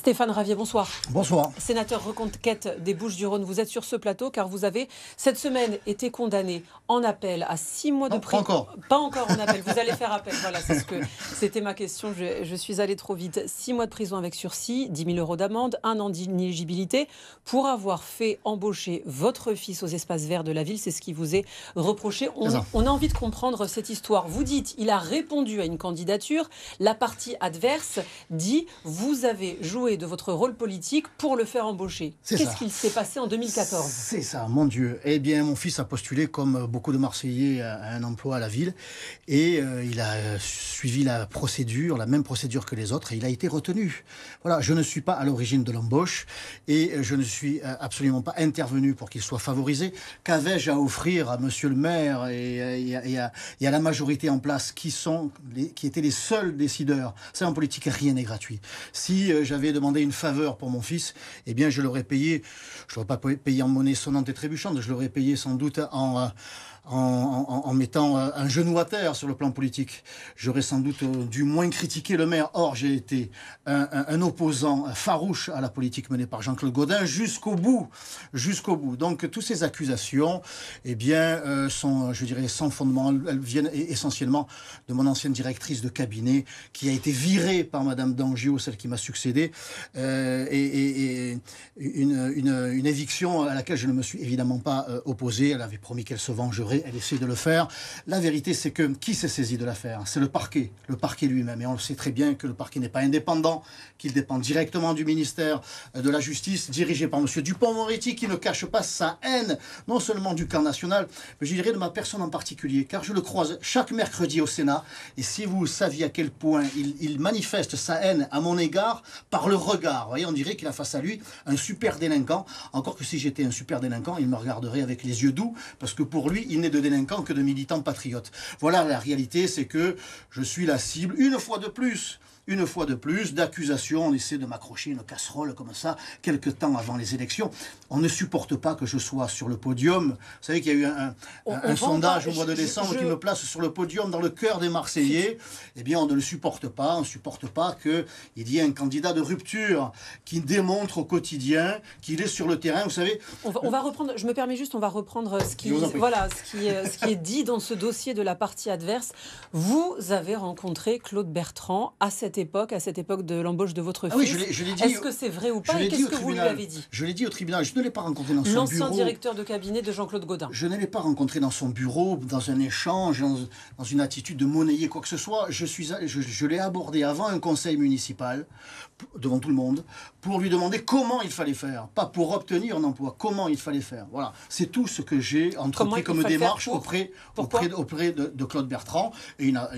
Stéphane Ravier, bonsoir. Bonsoir. Sénateur reconquête des Bouches-du-Rhône, vous êtes sur ce plateau car vous avez cette semaine été condamné en appel à 6 mois de prison. Pas encore. Pas encore en appel, vous allez faire appel. Voilà, c'était ma question, je suis allée trop vite. 6 mois de prison avec sursis, 10 000 € d'amende, 1 an d'inéligibilité pour avoir fait embaucher votre fils aux espaces verts de la ville. C'est ce qui vous est reproché. On a envie de comprendre cette histoire. Vous dites, il a répondu à une candidature. La partie adverse dit, vous avez joué de votre rôle politique pour le faire embaucher. Qu'est-ce qu'il s'est passé en 2014 ? C'est ça, mon Dieu. Eh bien, mon fils a postulé, comme beaucoup de Marseillais, à un emploi à la ville. Et il a suivi la procédure, la même procédure que les autres, et il a été retenu. Voilà, je ne suis pas à l'origine de l'embauche, et je ne suis absolument pas intervenu pour qu'il soit favorisé. Qu'avais-je à offrir à monsieur le maire et à la majorité en place, qui étaient les seuls décideurs? C'est en politique, rien n'est gratuit. Si j'avais demandé une faveur pour mon fils, eh bien je l'aurais payé, je ne l'aurais pas payé en monnaie sonnante et trébuchante, je l'aurais payé sans doute en mettant un genou à terre sur le plan politique. J'aurais sans doute dû moins critiquer le maire. Or, j'ai été un opposant farouche à la politique menée par Jean-Claude Gaudin jusqu'au bout. Donc, toutes ces accusations, eh bien, sont, je dirais, sans fondement. Elles viennent essentiellement de mon ancienne directrice de cabinet qui a été virée par Madame Dangio, celle qui m'a succédé, et une éviction à laquelle je ne me suis évidemment pas opposé. Elle avait promis qu'elle se vengerait. Elle essaie de le faire. La vérité, c'est que qui s'est saisi de l'affaire? C'est le parquet lui-même. Et on le sait très bien que le parquet n'est pas indépendant, qu'il dépend directement du ministère de la Justice, dirigé par M. Dupond-Moretti, qui ne cache pas sa haine, non seulement du camp national, mais je dirais de ma personne en particulier, car je le croise chaque mercredi au Sénat. Et si vous saviez à quel point il manifeste sa haine à mon égard par le regard, vous voyez, on dirait qu'il a face à lui un super délinquant. Encore que si j'étais un super délinquant, il me regarderait avec les yeux doux, parce que pour lui, il n'est de délinquants que de militants patriotes. Voilà, la réalité, c'est que je suis la cible, une fois de plus, d'accusations. On essaie de m'accrocher une casserole comme ça, quelques temps avant les élections. On ne supporte pas que je sois sur le podium. Vous savez qu'il y a eu un sondage au mois de décembre qui me place sur le podium dans le cœur des Marseillais. Eh bien, on ne le supporte pas. On ne supporte pas qu'il y ait un candidat de rupture qui démontre au quotidien qu'il est sur le terrain. Vous savez... On va reprendre, je me permets juste, on va reprendre ce qui est dit dans ce dossier de la partie adverse. Vous avez rencontré Claude Bertrand à cette époque de l'embauche de votre fils. Oui, je l'ai dit. Est-ce que c'est vrai ou pas? Et qu'est-ce que vous lui avez dit? Je l'ai dit au tribunal. Je ne l'ai pas rencontré dans son bureau. L'ancien directeur de cabinet de Jean-Claude Gaudin. Je ne l'ai pas rencontré dans son bureau, dans un échange, dans une attitude de monnayer quoi que ce soit. Je l'ai abordé avant un conseil municipal, devant tout le monde, pour lui demander comment il fallait faire. Pas pour obtenir un emploi, comment il fallait faire. Voilà. C'est tout ce que j'ai entrepris comme démarche auprès de Claude Bertrand. Et il n'a,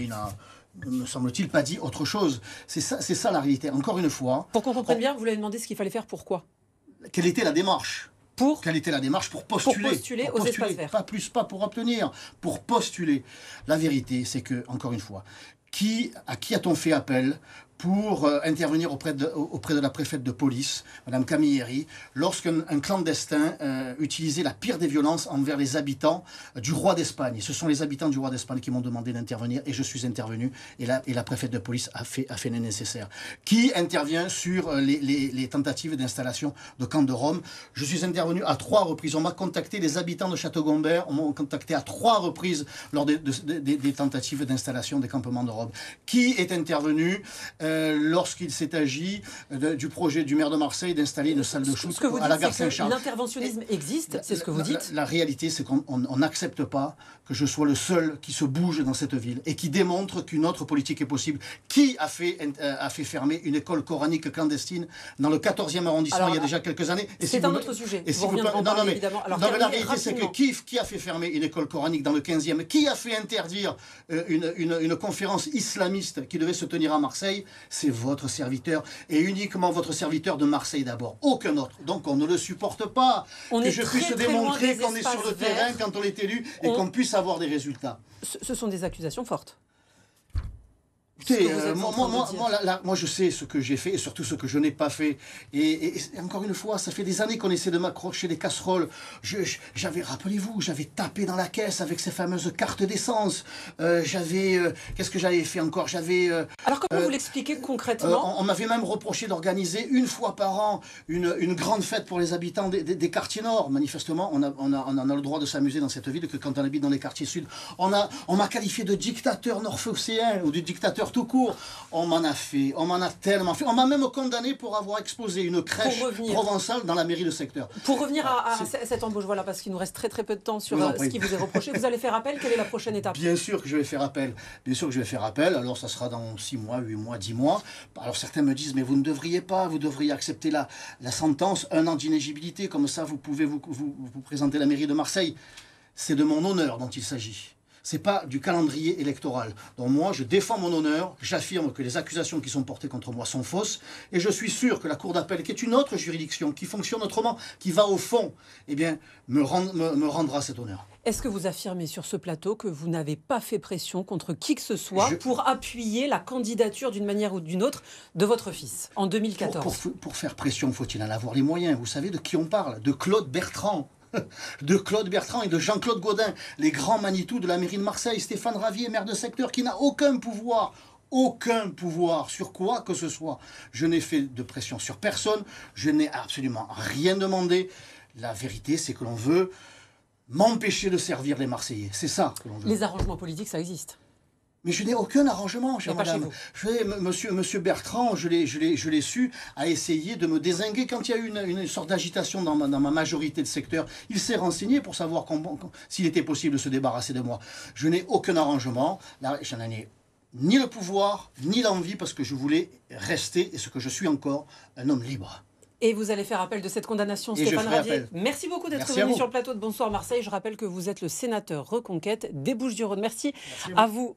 me semble-t-il, pas dit autre chose. C'est ça la réalité. Encore une fois... Pour qu'on comprenne bien, vous lui avez demandé ce qu'il fallait faire, pourquoi? Quelle était la démarche? Quelle était la démarche pour postuler aux espaces verts. Pas pour obtenir, pour postuler. La vérité, c'est que, encore une fois, à qui a-t-on fait appel pour intervenir auprès de la préfète de police, Madame Camilleri, lorsqu'un clandestin utilisait la pire des violences envers les habitants du roi d'Espagne. Ce sont les habitants du roi d'Espagne qui m'ont demandé d'intervenir et je suis intervenu et la préfète de police a fait le nécessaire. Qui intervient sur les tentatives d'installation de camps de Rome? Je suis intervenu à 3 reprises. On m'a contacté, les habitants de Château-Gombert, on m'a contacté à 3 reprises lors des tentatives d'installation des campements de Rome. Qui est intervenu lorsqu'il s'est agi du projet du maire de Marseille d'installer une salle de shoot à la gare Saint-Charles. L'interventionnisme existe, c'est ce que vous dites. La réalité, c'est qu'on n'accepte pas que je sois le seul qui se bouge dans cette ville et qui démontre qu'une autre politique est possible. Qui a fait fermer une école coranique clandestine dans le 14e arrondissement il y a déjà quelques années? C'est un autre sujet. Évidemment. La réalité, c'est que qui a fait fermer une école coranique dans le 15e? Qui a fait interdire une conférence islamiste qui devait se tenir à Marseille? C'est votre serviteur, et uniquement votre serviteur de Marseille d'abord, aucun autre. Donc on ne le supporte pas, que je puisse démontrer qu'on est sur le terrain quand on est élu et qu'on puisse avoir des résultats. Ce sont des accusations fortes. Écoutez, que vous êtes en train de dire. moi, je sais ce que j'ai fait et surtout ce que je n'ai pas fait. Et encore une fois, ça fait des années qu'on essaie de m'accrocher des casseroles. Rappelez-vous, j'avais tapé dans la caisse avec ces fameuses cartes d'essence. Qu'est-ce que j'avais fait encore? Alors comment vous l'expliquez concrètement? On m'avait même reproché d'organiser une fois par an une grande fête pour les habitants des quartiers nord. Manifestement, on a le droit de s'amuser dans cette ville que quand on habite dans les quartiers sud. On m'a qualifié de dictateur nord-phocéen ou de dictateur tout court. On m'en a tellement fait. On m'a même condamné pour avoir exposé une crèche provençale dans la mairie de secteur. Pour revenir à cette embauche, voilà, parce qu'il nous reste très très peu de temps sur ce qui vous est reproché. Vous allez faire appel? Quelle est la prochaine étape? Bien sûr que je vais faire appel. Bien sûr que je vais faire appel. Alors ça sera dans 6 mois, 8 mois, 10 mois. Alors certains me disent, mais vous ne devriez pas, vous devriez accepter la sentence, 1 an d'inéligibilité, comme ça vous pouvez vous présenter à la mairie de Marseille. C'est de mon honneur dont il s'agit. C'est pas du calendrier électoral. Donc moi, je défends mon honneur, j'affirme que les accusations qui sont portées contre moi sont fausses, et je suis sûr que la Cour d'appel, qui est une autre juridiction, qui fonctionne autrement, qui va au fond, eh bien, me rendra cet honneur. Est-ce que vous affirmez sur ce plateau que vous n'avez pas fait pression contre qui que ce soit pour appuyer la candidature d'une manière ou d'une autre de votre fils en 2014? Pour faire pression, faut-il en avoir les moyens? Vous savez de qui on parle? De Claude Bertrand. De Claude Bertrand et de Jean-Claude Gaudin, les grands Manitou de la mairie de Marseille. Stéphane Ravier, maire de secteur, qui n'a aucun pouvoir sur quoi que ce soit. Je n'ai fait de pression sur personne, je n'ai absolument rien demandé. La vérité, c'est que l'on veut m'empêcher de servir les Marseillais. C'est ça que l'on veut. Les arrangements politiques, ça existe. Mais je n'ai aucun arrangement, chère madame. Monsieur Bertrand, je l'ai su, a essayé de me dézinguer quand il y a eu une sorte d'agitation dans ma majorité de secteur. Il s'est renseigné pour savoir s'il était possible de se débarrasser de moi. Je n'ai aucun arrangement. Là, je n'en ai ni le pouvoir, ni l'envie, parce que je voulais rester, et ce que je suis encore, un homme libre. Et vous allez faire appel de cette condamnation, Stéphane Ravier. Merci beaucoup d'être venu sur le plateau de Bonsoir Marseille. Je rappelle que vous êtes le sénateur Reconquête des Bouches-du-Rhône. Merci à vous.